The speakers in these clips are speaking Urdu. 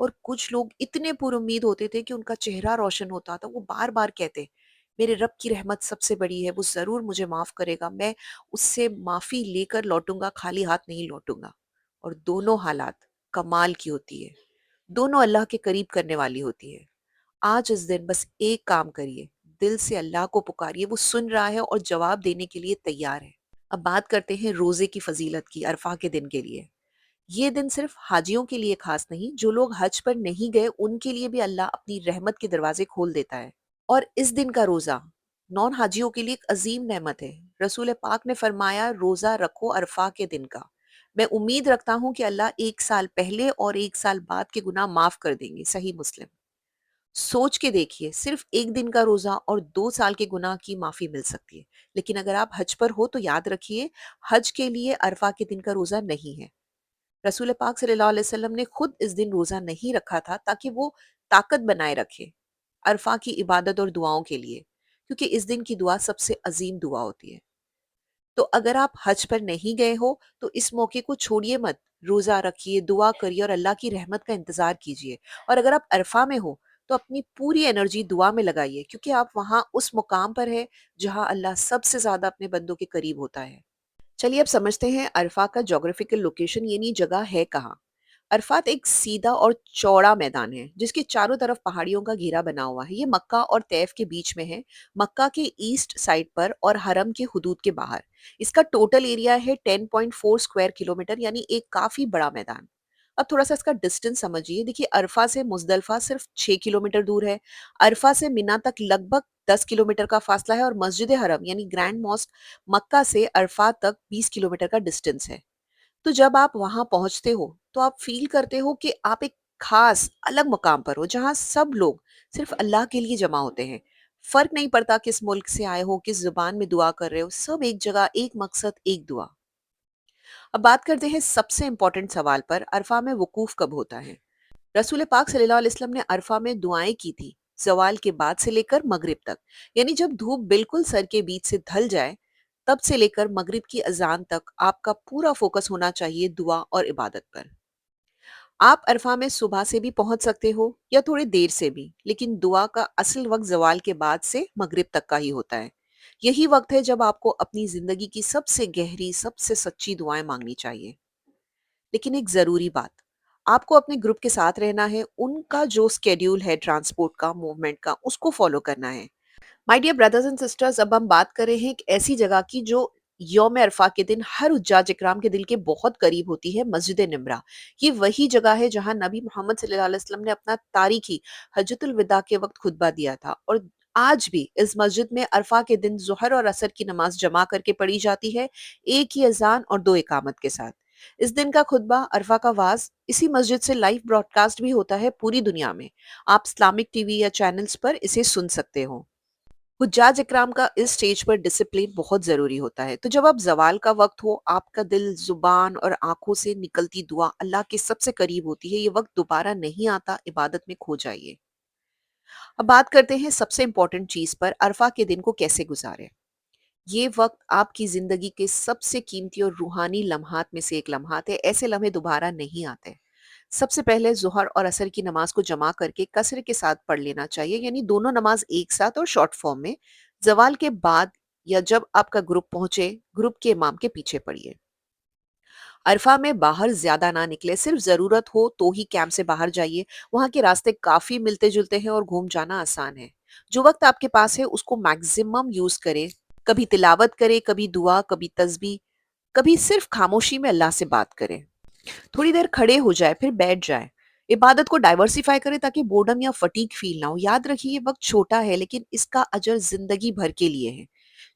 اور کچھ لوگ اتنے پر امید ہوتے تھے کہ ان کا چہرہ روشن ہوتا تھا، وہ بار بار کہتے میرے رب کی رحمت سب سے بڑی ہے، وہ ضرور مجھے معاف کرے گا، میں اس سے معافی لے کر لوٹوں گا، خالی ہاتھ نہیں لوٹوں گا۔ اور دونوں حالات کمال کی ہوتی ہے، دونوں اللہ کے قریب کرنے والی ہوتی ہے۔ آج اس دن بس ایک کام کریے، دل سے اللہ کو پکاریے، وہ سن رہا ہے اور جواب دینے کے لیے تیار ہے۔ اب بات کرتے ہیں روزے کی فضیلت کی، عرفہ کے دن کے لیے۔ یہ دن صرف حاجیوں کے لیے خاص نہیں، جو لوگ حج پر نہیں گئے ان کے لیے بھی اللہ اپنی رحمت کے دروازے کھول دیتا ہے۔ اور اس دن کا روزہ نون حاجیوں کے لیے ایک عظیم نعمت ہے۔ رسول پاک نے فرمایا روزہ رکھو عرفہ کے دن کا، میں امید رکھتا ہوں کہ اللہ ایک سال پہلے اور ایک سال بعد کے گناہ معاف کر دیں گے۔ صحیح مسلم۔ سوچ کے دیکھیے، صرف ایک دن کا روزہ اور 2 سال کے گناہ کی معافی مل سکتی ہے۔ لیکن اگر آپ حج پر ہو تو یاد رکھیے، حج کے لیے عرفہ کے دن کا روزہ نہیں ہے۔ رسول پاک صلی اللہ علیہ وسلم نے خود اس دن روزہ نہیں رکھا تھا تاکہ وہ طاقت بنائے رکھے عرفہ کی عبادت اور دعاؤں کے لیے، کیونکہ اس دن کی دعا سب سے عظیم دعا ہوتی ہے۔ تو اگر آپ حج پر نہیں گئے ہو تو اس موقع کو چھوڑیے مت، روزہ رکھیے، دعا کریے اور اللہ کی رحمت کا انتظار کیجیے۔ اور اگر آپ عرفہ میں ہو تو اپنی پوری انرجی دعا میں لگائیے، کیونکہ آپ وہاں اس مقام پر ہے جہاں اللہ سب سے زیادہ اپنے بندوں کے قریب ہوتا ہے۔ چلیے اب سمجھتے ہیں عرفہ کا جغرافیکل لوکیشن یعنی جگہ ہے کہاں۔ عرفات ایک سیدھا اور چوڑا میدان ہے جس کے چاروں طرف پہاڑیوں کا گھیرا بنا ہوا ہے۔ یہ مکہ اور طیف کے بیچ میں ہے، مکہ کے ایسٹ سائڈ پر اور حرم کے حدود کے باہر۔ اس کا ٹوٹل ایریا ہے 10.4 اسکوائر کلومیٹر، یعنی ایک کافی بڑا میدان۔ اب تھوڑا سا اس کا ڈسٹنس سمجھیے، دیکھیے عرفہ سے مزدلفہ صرف 6 کلومیٹر دور ہے، عرفہ سے منا تک لگ بھگ 10 کلومیٹر کا فاصلہ ہے، اور مسجد حرم یعنی گرینڈ ماسک مکہ سے عرفات تک 20 کلومیٹر کا ڈسٹنس ہے۔ تو جب آپ وہاں پہنچتے ہو تو آپ فیل کرتے ہو کہ آپ ایک خاص الگ مقام پر ہو جہاں سب لوگ صرف اللہ کے لیے جمع ہوتے ہیں۔ فرق نہیں پڑتا کس ملک سے آئے ہو، کس زبان میں دعا کر رہے ہو، سب ایک جگہ، ایک مقصد، ایک دعا۔ اب بات کرتے ہیں سب سے امپورٹنٹ سوال پر، عرفہ میں وقوف کب ہوتا ہے؟ رسول پاک صلی اللہ علیہ وسلم نے عرفہ میں دعائیں کی تھی زوال کے بعد سے لے کر مغرب تک، یعنی جب دھوپ بالکل سر کے بیچ سے ڈھل جائے تب سے لے کر مغرب کی اذان تک آپ کا پورا فوکس ہونا چاہیے دعا اور عبادت پر۔ آپ عرفہ میں صبح سے بھی پہنچ سکتے ہو یا تھوڑی دیر سے بھی، لیکن دعا کا اصل وقت زوال کے بعد سے مغرب تک کا ہی ہوتا ہے۔ یہی وقت ہے جب آپ کو اپنی زندگی کی سب سے گہری، سب سے سچی دعائیں مانگنی چاہیے۔ لیکن ایک ضروری بات، آپ کو اپنے گروپ کے ساتھ رہنا ہے، ان کا جو سکیڈیول ہے ٹرانسپورٹ کا، موومنٹ کا، اس کو فالو کرنا ہے۔ My dear brothers and sisters, اب ہم بات کر رہے ہیں ایک ایسی جگہ کی جو یوم عرفہ کے دن ہر حجاج اکرام کے دل کے بہت قریب ہوتی ہے، مسجد نمرہ۔ یہ وہی جگہ ہے جہاں نبی محمد صلی اللہ علیہ وسلم نے اپنا تاریخی حجۃ الوداع کے وقت خطبہ دیا تھا، اور آج بھی اس مسجد میں عرفہ کے دن ظہر اور عصر کی نماز جمع کر کے پڑھی جاتی ہے، ایک ہی اذان اور 2 اقامت کے ساتھ۔ اس دن کا خطبہ عرفہ کا واز اسی مسجد سے لائیو براڈ کاسٹ بھی ہوتا ہے پوری دنیا میں۔ آپ اسلامک ٹی وی یا چینلز پر اسے سن سکتے ہو۔ حجاج اکرام کا اس سٹیج پر ڈسپلین بہت ضروری ہوتا ہے، تو جب اب زوال کا وقت ہو، آپ کا دل، زبان اور آنکھوں سے نکلتی دعا اللہ کے سب سے قریب ہوتی ہے، یہ وقت دوبارہ نہیں آتا، عبادت میں کھو جائیے۔ اب بات کرتے ہیں سب سے امپورٹنٹ چیز پر، عرفہ کے دن کو کیسے گزارے۔ یہ وقت آپ کی زندگی کے سب سے قیمتی اور روحانی لمحات میں سے ایک لمحات ہے، ایسے لمحے دوبارہ نہیں آتے۔ سب سے پہلے ظہر اور عصر کی نماز کو جمع کر کے کثر کے ساتھ پڑھ لینا چاہیے، یعنی دونوں نماز ایک ساتھ اور شارٹ فارم میں۔ زوال کے بعد یا جب آپ کا گروپ پہنچے، گروپ کے امام کے پیچھے پڑھیے۔ عرفہ میں باہر زیادہ نہ نکلے، صرف ضرورت ہو تو ہی کیمپ سے باہر جائیے، وہاں کے راستے کافی ملتے جلتے ہیں اور گھوم جانا آسان ہے۔ جو وقت آپ کے پاس ہے اس کو میکزیمم یوز کرے، کبھی تلاوت کرے، کبھی دعا، کبھی تسبیح، کبھی صرف خاموشی میں اللہ سے بات کرے۔ تھوڑی دیر کھڑے ہو جائے پھر بیٹھ جائے، عبادت کو ڈائیورسیفائی کرے تاکہ بورڈم یا فٹیگ فیل نہ ہو۔ یاد رکھیے یہ وقت چھوٹا ہے لیکن اس کا اجر زندگی بھر کے لیے ہے۔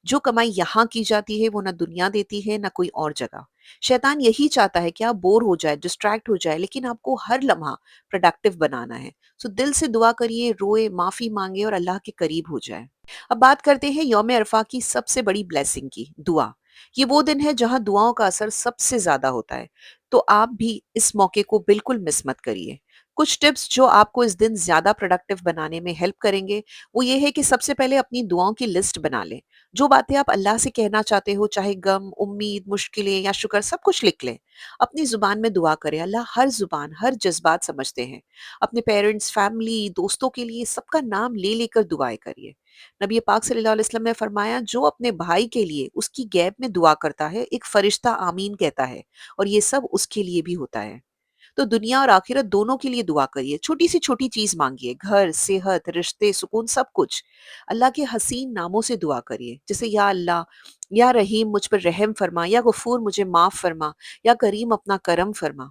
جو کمائی یہاں کی جاتی ہے وہ نہ دنیا دیتی ہے نہ کوئی اور جگہ۔ شیطان یہی چاہتا ہے کہ آپ بور ہو جائے، ڈسٹریکٹ ہو جائے، لیکن آپ کو ہر لمحہ پروڈکٹیو بنانا ہے۔ سو دل سے دعا کریے، روئے، معافی مانگے اور اللہ کے قریب ہو جائے۔ اب بات کرتے ہیں یوم عرفہ کی سب سے بڑی بلیسنگ کی، دعا۔ یہ وہ دن ہے جہاں دعاؤں کا اثر سب سے زیادہ ہوتا ہے، تو آپ بھی اس موقع کو بالکل مس مت کریے۔ کچھ ٹپس جو آپ کو اس دن زیادہ پروڈکٹیو بنانے میں ہیلپ کریں گے، وہ یہ ہے کہ سب سے پہلے اپنی دعاؤں کی لسٹ بنا لیں۔ جو باتیں آپ اللہ سے کہنا چاہتے ہو، چاہے غم، امید، مشکلیں یا شکر، سب کچھ لکھ لیں۔ اپنی زبان میں دعا کریں، اللہ ہر زبان، ہر جذبات سمجھتے ہیں۔ اپنے پیرنٹس، فیملی، دوستوں کے لیے سب کا نام لے لے کر دعائیں کریے۔ نبی پاک صلی اللہ علیہ وسلم نے فرمایا، جو اپنے بھائی کے لیے اس کی غیب میں دعا کرتا ہے، ایک فرشتہ آمین کہتا ہے، اور یہ سب اس کے لیے بھی ہوتا ہے۔ تو دنیا اور آخرت دونوں کے لیے دعا کریے، چھوٹی سی چھوٹی چیز مانگیے، گھر، صحت، رشتے، سکون، سب کچھ۔ اللہ کے حسین ناموں سے دعا کریے، جیسے یا اللہ، یا رحیم مجھ پر رحم فرما، یا غفور مجھے معاف فرما، یا کریم اپنا کرم فرما۔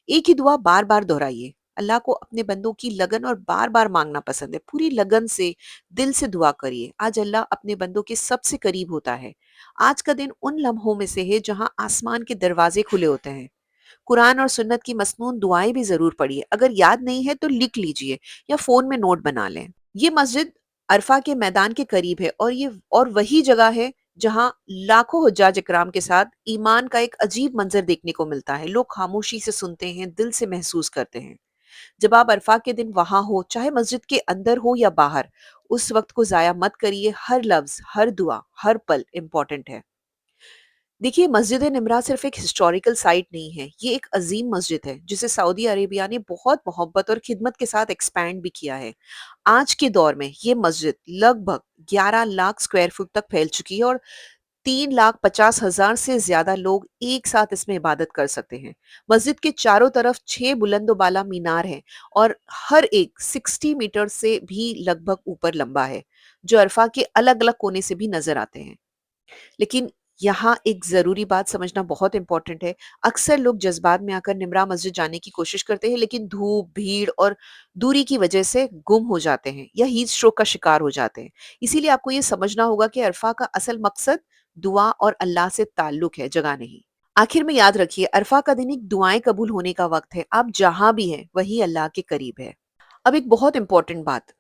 ایک ہی دعا بار بار دہرائیے۔ اللہ کو اپنے بندوں کی لگن اور بار بار مانگنا پسند ہے۔ پوری لگن سے، دل سے دعا کریے۔ آج اللہ اپنے بندوں کے سب سے قریب ہوتا ہے۔ آج کا دن ان لمحوں میں سے ہے جہاں آسمان کے دروازے کھلے ہوتے ہیں۔ قرآن اور سنت کی مسنون دعائیں بھی ضرور پڑھیے۔ اگر یاد نہیں ہے تو لکھ لیجئے یا فون میں نوٹ بنا لیں۔ یہ مسجد عرفہ کے میدان کے قریب ہے، اور وہی جگہ ہے جہاں لاکھوں حجاج اکرام کے ساتھ ایمان کا ایک عجیب منظر دیکھنے کو ملتا ہے۔ لوگ خاموشی سے سنتے ہیں، دل سے محسوس کرتے ہیں۔ جب آپ عرفہ کے دن وہاں ہو، چاہے مسجد کے اندر ہو یا باہر، اس وقت کو ضائع مت کریے۔ ہر لفظ، ہر دعا، ہر پل امپورٹنٹ ہے۔ دیکھیے، مسجد نمرہ صرف ایک ہسٹوریکل سائٹ نہیں ہے، یہ ایک عظیم مسجد ہے جسے سعودی عربیہ نے بہت محبت اور خدمت کے ساتھ ایکسپینڈ بھی کیا ہے۔ آج کے دور میں یہ مسجد لگ بھگ 11 لاکھ اسکوائر فٹ تک پھیل چکی ہے، اور 3,50,000 سے زیادہ لوگ ایک ساتھ اس میں عبادت کر سکتے ہیں۔ مسجد کے چاروں طرف 6 بلند و بالا مینار ہیں، اور ہر ایک 60 میٹر سے بھی لگ بھگ اوپر لمبا ہے، جو عرفہ کے الگ الگ کونے سے بھی نظر آتے ہیں۔ لیکن یہاں ایک ضروری بات سمجھنا بہت امپورٹنٹ ہے۔ اکثر لوگ جذبات میں آ کر نمرہ مسجد جانے کی کوشش کرتے ہیں، لیکن دھوپ، بھیڑ اور دوری کی وجہ سے گم ہو جاتے ہیں یا ہیٹ اسٹروک کا شکار ہو جاتے ہیں۔ اسی لیے آپ کو یہ سمجھنا ہوگا کہ عرفہ کا اصل مقصد دعا اور اللہ سے تعلق ہے، جگہ نہیں۔ آخر میں یاد رکھیے، عرفہ کا دن ایک دعائیں قبول ہونے کا وقت ہے۔ آپ جہاں بھی ہیں وہی اللہ کے قریب ہے۔ اب ایک بہت امپورٹنٹ بات،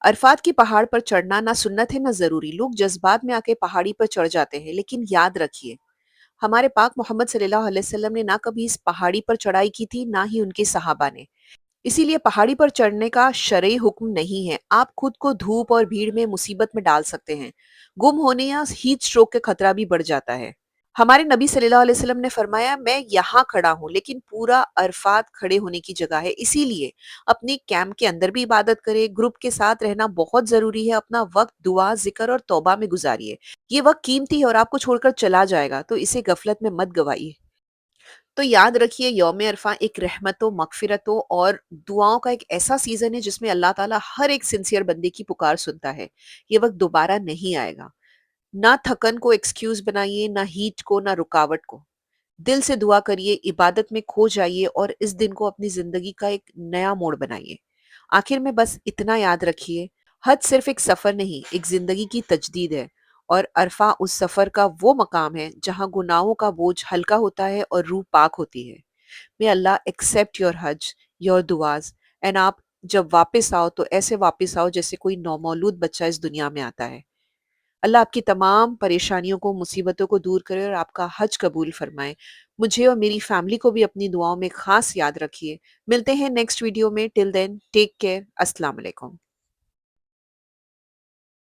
عرفات کی پہاڑ پر چڑھنا نہ سنت ہے نہ ضروری۔ لوگ جذبات میں آ کے پہاڑی پر چڑھ جاتے ہیں، لیکن یاد رکھیے، ہمارے پاک محمد صلی اللہ علیہ وسلم نے نہ کبھی اس پہاڑی پر چڑھائی کی تھی، نہ ہی ان کے صحابہ نے۔ اسی لیے پہاڑی پر چڑھنے کا شرعی حکم نہیں ہے۔ آپ خود کو دھوپ اور بھیڑ میں مصیبت میں ڈال سکتے ہیں۔ گم ہونے یا ہیٹ سٹروک کا خطرہ بھی بڑھ جاتا ہے۔ ہمارے نبی صلی اللہ علیہ وسلم نے فرمایا، میں یہاں کھڑا ہوں لیکن پورا عرفات کھڑے ہونے کی جگہ ہے۔ اسی لیے اپنے کیمپ کے اندر بھی عبادت کرے، گروپ کے ساتھ رہنا بہت ضروری ہے۔ اپنا وقت دعا، ذکر اور توبہ میں گزاریے۔ یہ وقت قیمتی ہے اور آپ کو چھوڑ کر چلا جائے گا، تو اسے غفلت میں مت گوائیے۔ تو یاد رکھیے، یوم عرفہ ایک رحمتوں، مغفرتوں اور دعاؤں کا ایک ایسا سیزن ہے جس میں اللہ تعالیٰ ہر ایک سنسیئر بندے کی پکار سنتا ہے۔ یہ وقت دوبارہ نہیں آئے گا۔ نہ تھکن کو ایکسکیوز بنائیے، نہ ہیٹ کو، نہ رکاوٹ کو۔ دل سے دعا کریے، عبادت میں کھو جائیے، اور اس دن کو اپنی زندگی کا ایک نیا موڑ بنائیے۔ آخر میں بس اتنا یاد رکھیے، حج صرف ایک سفر نہیں، ایک زندگی کی تجدید ہے، اور عرفہ اس سفر کا وہ مقام ہے جہاں گناہوں کا بوجھ ہلکا ہوتا ہے اور روح پاک ہوتی ہے۔ may اللہ ایکسیپٹ یور حج، یور دعاز، اینڈ آپ جب واپس آؤ تو ایسے واپس آؤ جیسے کوئی نومولود بچہ اس دنیا میں آتا ہے۔ اللہ آپ کی تمام پریشانیوں کو، مصیبتوں کو دور کرے اور آپ کا حج قبول فرمائے۔ مجھے اور میری فیملی کو بھی اپنی دعاؤں میں خاص یاد رکھیے۔ ملتے ہیں نیکسٹ ویڈیو میں۔ ٹل دین ٹیک کیئر۔ السلام علیکم۔